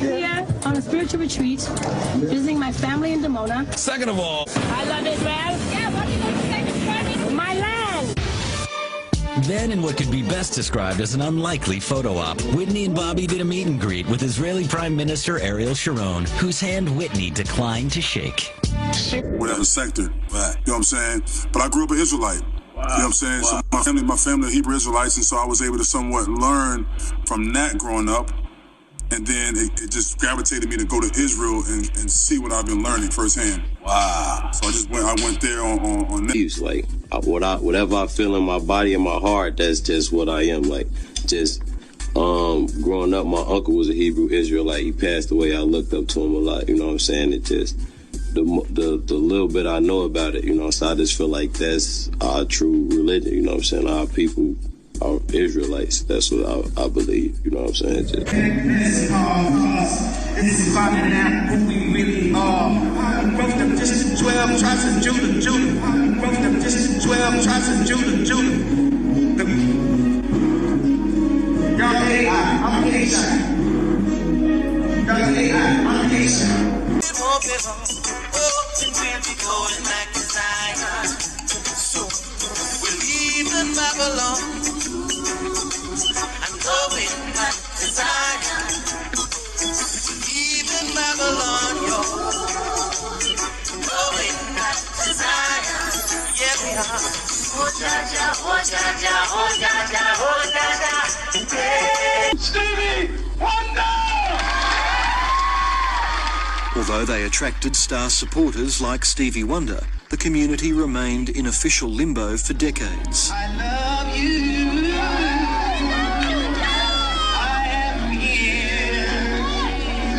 here on a spiritual retreat, visiting my family in Dimona. Second of all, I love Israel. Yeah, what are you going to say this morning? My land. Then, in what could be best described as an unlikely photo op, Whitney and Bobby did a meet and greet with Israeli Prime Minister Ariel Sharon, whose hand Whitney declined to shake. Whatever sector, right. You know what I'm saying? But I grew up an Israelite. Wow. You know what I'm saying? Wow. So my family are Hebrew Israelites, and so I was able to somewhat learn from that growing up. And then it just gravitated me to go to Israel and see what I've been learning firsthand. Wow. So I went there on that. Like, whatever I feel in my body and my heart, that's just what I am. Like, just growing up, my uncle was a Hebrew Israelite. He passed away. I looked up to him a lot. You know what I'm saying? It just, the little bit I know about it, you know, so I just feel like that's our true religion. You know what I'm saying? Our people are Israelites. That's what I believe. You know what I'm saying? Just. This is finding out who we really are. Broke them just 12 tribes of Judah. Broke them just 12 tribes of Judah. Y'all AI, I'm Nation. Y'all AI, I'm Nation. We're leaving Babylon. I'm going back to Zion. Leaving Babylon, yo. Going back to Zion. Yeah, we are. Oh, Jaja, oh, Jaja, oh, Jaja, oh, Jaja. Hey. Stevie Wonder! Although they attracted star supporters like Stevie Wonder, the community remained in official limbo for decades. I love you. I am here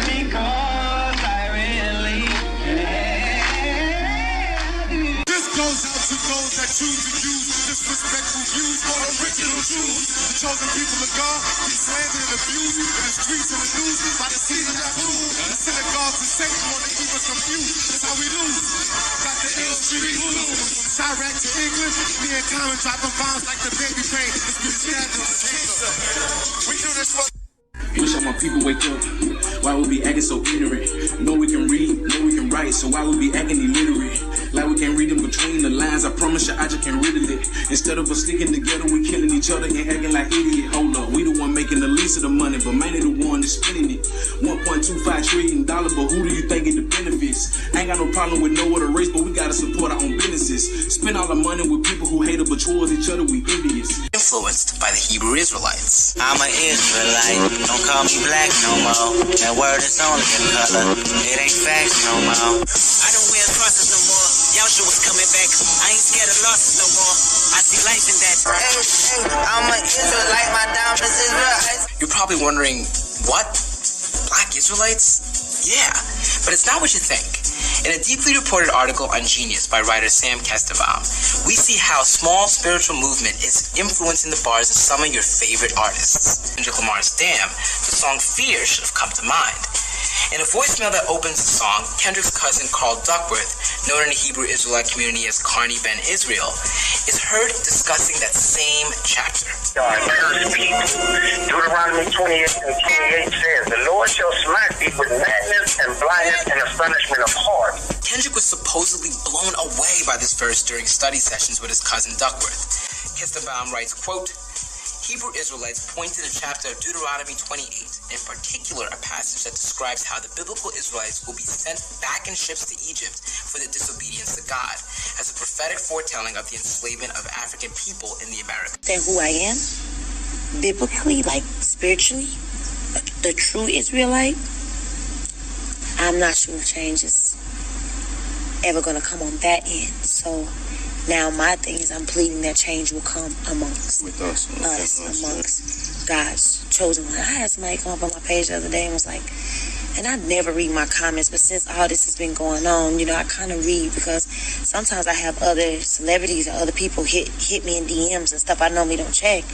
because I really care. This goes out to those that choose to use disrespectful views for original truths. The chosen people of God be slandered and abused in the streets and the news by the season that rule. The synagogues and Satan want to keep us confused. That's how we lose. Got the ill street blues. From Chirac to England, me and Common dropping bombs like the baby pain. It's been stabbed in the chamber. We do this for. Wish all my people wake up. Why we be acting so ignorant? Know we can read, know we can write, so why we be acting illiterate? Like we can't read in between the lines. I promise you, I just can't riddle it. Instead of us sticking together, we killing each other and acting like idiot. Hold up, we the one making the least of the money, but mainly the one that's spending it. $1.25 trillion, but who do you think get the benefits? Ain't got no problem with no other race, but we gotta support our own businesses. Spend all the money with people who hate us, but towards each other we envious. Influenced by the Hebrew Israelites. I'm an Israelite. Don't call me black no more. That word is only a color. It ain't facts no more. I don't wear crosses no more. Yahshua was coming back. I ain't scared of losses no more. I see life in that. Hey, I'm an Israelite. My diamonds Israelites. You're probably wondering, what? Black Israelites? Yeah, but it's not what you think. In a deeply reported article on Genius by writer Sam Kestenbaum, we see how small spiritual movement is influencing the bars of some of your favorite artists. Kendrick Lamar's Damn, the song Fear should have come to mind. In a voicemail that opens the song, Kendrick's cousin Carl Duckworth, known in the Hebrew Israelite community as Carney Ben Israel, is heard discussing that same chapter. Deuteronomy 28:28 says, "The Lord shall smite thee with madness and blindness and astonishment of heart." Kendrick was supposedly blown away by this verse during study sessions with his cousin Duckworth. Kestenbaum writes, quote, Hebrew Israelites point to the chapter of Deuteronomy 28, in particular a passage that describes how the biblical Israelites will be sent back in ships to Egypt for their disobedience to God, as a prophetic foretelling of the enslavement of African people in the Americas. Saying who I am, biblically, like spiritually, the true Israelite, I'm not sure if change is ever going to come on that end. So now my thing is I'm pleading that change will come amongst us, amongst God's chosen one. I had somebody come up on my page the other day and was like, and I never read my comments, but since all this has been going on, you know, I kind of read because sometimes I have other celebrities or other people hit me in DMs and stuff I normally don't check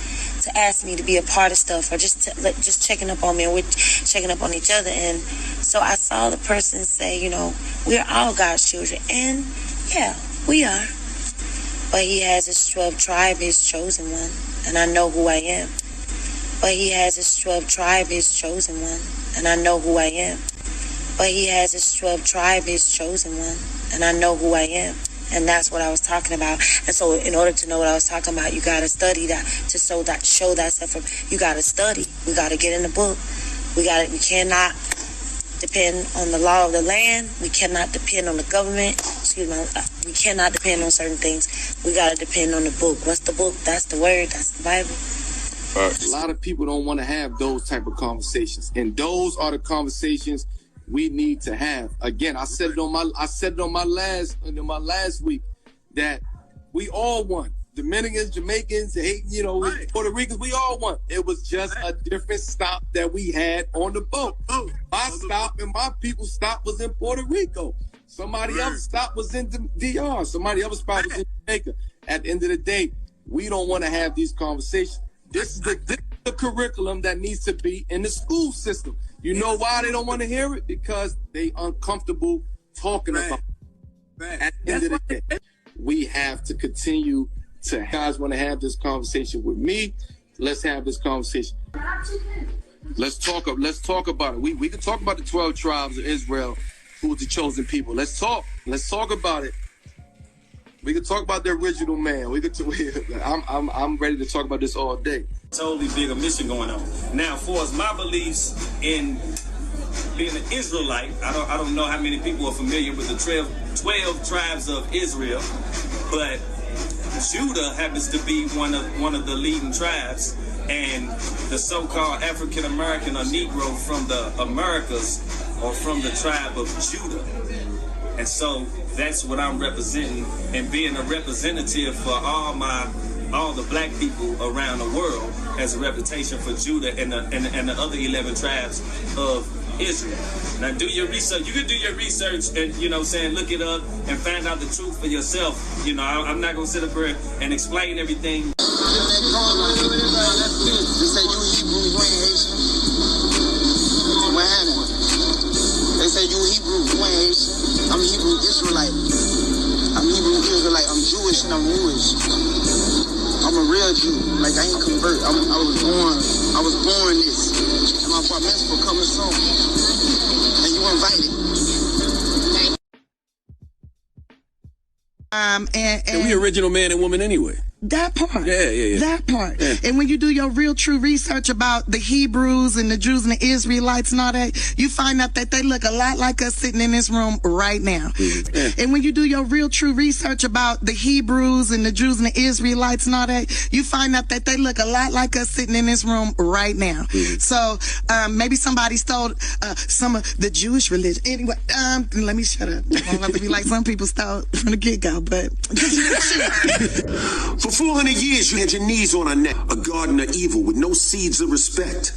to ask me to be a part of stuff or just checking up on me and we're checking up on each other. And so I saw the person say, you know, we're all God's children. And yeah, we are. But he has his 12 tribe, his chosen one. And I know who I am. But he has his 12 tribe, his chosen one, and I know who I am. But he has his 12 tribe, his chosen one, and I know who I am. And that's what I was talking about. And so in order to know what I was talking about, you got to study that to show that stuff. You got to study. We got to get in the book. We cannot depend on the law of the land. We cannot depend on the government. We cannot depend on certain things. We got to depend on the book. What's the book? That's the word. That's the Bible. A lot of people don't want to have those type of conversations. And those are the conversations we need to have. Again, I said it on my last week that we all won. Dominicans, Jamaicans, Puerto Ricans, we all won. It was just a different stop that we had on the boat. My stop and my people's stop was in Puerto Rico. Somebody else's stop was in DR. Somebody else's spot was in Jamaica. At the end of the day, we don't want to have these conversations. This is the curriculum that needs to be in the school system. You know why they don't want to hear it? Because they uncomfortable talking about it. At the end of the day, we have to continue to, you guys want to have this conversation with me, let's have this conversation. Let's talk about it. We can talk about the 12 tribes of Israel, who's the chosen people. Let's talk about it. We can talk about the original man. I'm ready to talk about this all day. Totally bigger mission going on. Now, for as my beliefs in being an Israelite, I don't know how many people are familiar with the 12 tribes of Israel, but Judah happens to be one of the leading tribes, and the so-called African American or Negro from the Americas or from the tribe of Judah. And so that's what I'm representing, and being a representative for all the black people around the world as a reputation for Judah and the other 11 tribes of Israel. Now do your research. You can do your research and, look it up and find out the truth for yourself. I'm not going to sit up here and explain everything. They say you Hebrew, you ain't Haitian. What happened? They say you Hebrew, you ain't Haitian. I'm Hebrew Israelite. I'm Jewish and I'm Jewish. I'm a real Jew. Like, I ain't convert. I was born this. And my bar mitzvah coming soon. And you invited. And we original man and woman anyway. That part. Yeah. That part. Yeah. And when you do your real true research about the Hebrews and the Jews and the Israelites and all that, you find out that they look a lot like us sitting in this room right now. Mm-hmm. Yeah. And when you do your real true research about the Hebrews and the Jews and the Israelites and all that, you find out that they look a lot like us sitting in this room right now. Mm-hmm. So maybe somebody stole some of the Jewish religion. Anyway, let me shut up. I don't have to be like some people stole from the get-go, but... For 400 years, you had your knees on her neck, a garden of evil with no seeds of respect.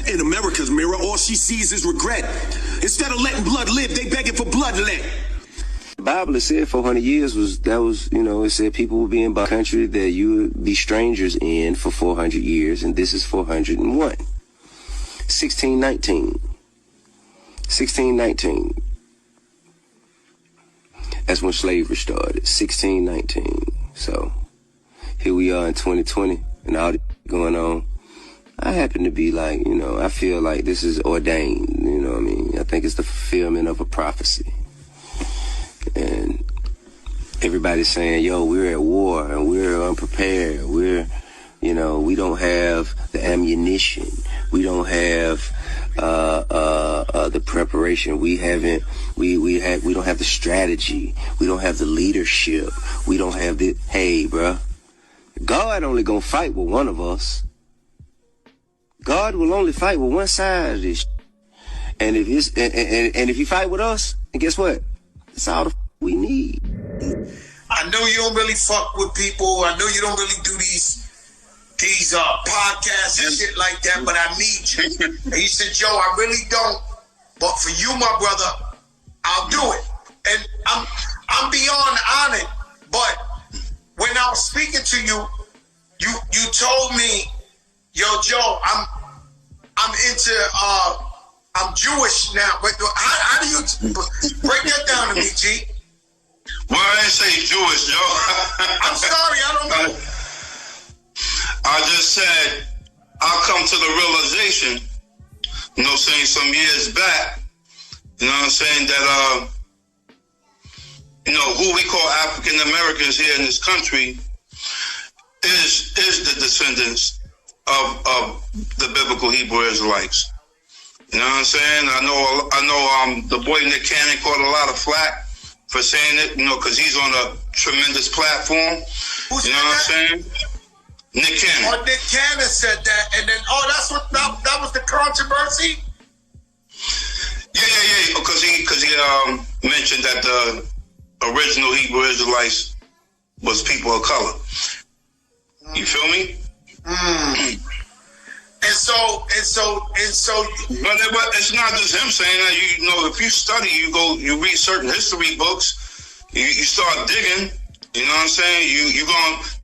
In America's mirror, all she sees is regret. Instead of letting blood live, they begging for bloodlet. The Bible, it said 400 years it said people would be in a country that you would be strangers in for 400 years, and this is 401. 1619. That's when slavery started, 1619. So here we are in 2020 and all this going on. I happen to be like, I feel like this is ordained, you know what I mean? I think it's the fulfillment of a prophecy. And everybody's saying, we're at war and we're unprepared. We don't have the ammunition. We don't have the preparation. We don't have the strategy. We don't have the leadership. We don't have the, hey, bruh, God only gonna fight with one of us. God will only fight with one side of this. And if if you fight with us, and guess what? It's all the we need. I know you don't really fuck with people. I know you don't really do these podcasts and shit like that, but I need you. And he said, Joe, I really don't. But for you, my brother, I'll do it. And I'm beyond honored. But when I was speaking to you, you told me, yo, Joe, I'm Jewish now. But how do you break that down to me, G? Well, I didn't say Jewish, Joe. I'm sorry, I don't know. I just said I come to the realization, you know, saying some years back, you know what I'm saying, that you know, who we call African Americans here in this country is the descendants of the biblical Hebrew Israelites. You know what I'm saying? I know the boy Nick Cannon caught a lot of flack for saying it, you know, because he's on a tremendous platform. Who's you know what I'm saying? Nick Cannon. Oh, Nick Cannon said that, and then that's what that was the controversy. Yeah, because he mentioned that the original Hebrew Israelites was people of color. You feel me? And so. But it's not just him saying that. You know, if you study, you read certain history books, you start digging. You know what I'm saying? You going